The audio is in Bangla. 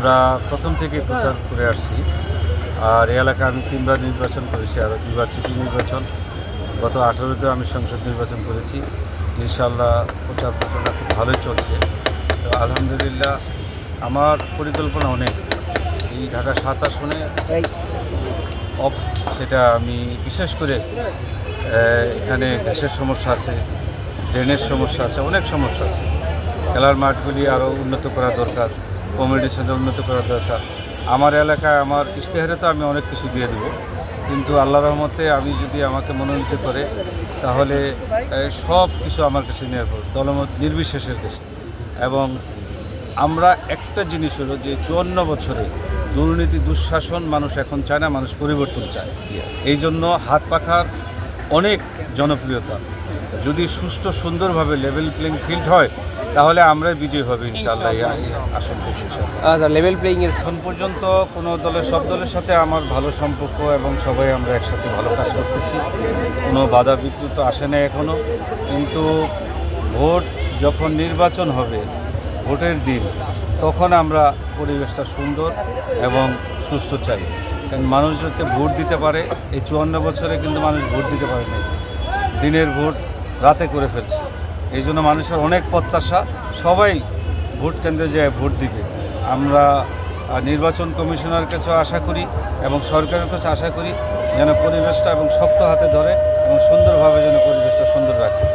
আমরা প্রথম থেকে প্রচার করে আসছি। আর এই এলাকায় আমি 3বার নির্বাচন করেছি, আরও 2বার সিটি নির্বাচন। গত 18-তেও আমি সংসদ নির্বাচন করেছি। ইনশাআল্লাহ প্রচার প্রচারণা খুব ভালোই চলছে। তো আলহামদুলিল্লাহ আমার পরিকল্পনা অনেক। এই ঢাকা 7 আসনে সেটা আমি বিশেষ করে এখানে গ্যাসের সমস্যা আছে, ড্রেনের সমস্যা আছে, অনেক সমস্যা আছে। খেলার মাঠগুলি আরও উন্নত করা দরকার, কমিউনিটি সেন্টার উন্নত করা দরকার। আমার এলাকায় আমার ইশতেহারে তো আমি অনেক কিছু দিয়ে দেব, কিন্তু আল্লাহর রহমতে আমি যদি আমাকে মনোনীত করে তাহলে সব কিছু আমার কাছে নির্ভর, দলমত নির্বিশেষের কাছে। এবং আমরা একটা জিনিস হলো যে 54 বছরে দুর্নীতি দুঃশাসন মানুষ এখন চায় না, মানুষ পরিবর্তন চায়। এই জন্য হাত পাখার অনেক জনপ্রিয়তা। যদি সুষ্ঠু সুন্দরভাবে লেভেল প্লেইং ফিল্ড হয় তাহলে আমরাই বিজয়ী হবে ইনশাআল্লাহ এই আসন থেকে। আচ্ছা, লেভেল প্লেইং এর এখন পর্যন্ত কোনো দলের সব দলের সাথে আমার ভালো সম্পর্ক এবং সবাই আমরা একসাথে ভালো কাজ করতেছি, কোনো বাধা বিঘ্নিত আসে না এখনও। কিন্তু ভোট যখন নির্বাচন হবে, ভোটের দিন, তখন আমরা পরিবেশটা সুন্দর এবং সুষ্ঠু চাই। কারণ মানুষ যাতে ভোট দিতে পারে, এই 54 বছরে কিন্তু মানুষ ভোট দিতে পারেনি, দিনের ভোট রাতে করে ফেলছে। এই জন্য মানুষের অনেক প্রত্যাশা, সবাই ভোট কেন্দ্রে যেয়ে ভোট দিবে। আমরা নির্বাচন কমিশনার কাছেও আশা করি এবং সরকারের কাছে আশা করি যেন পরিবেশটা এবং শক্ত হাতে ধরে এবং সুন্দরভাবে যেন পরিবেশটা সুন্দর রাখে।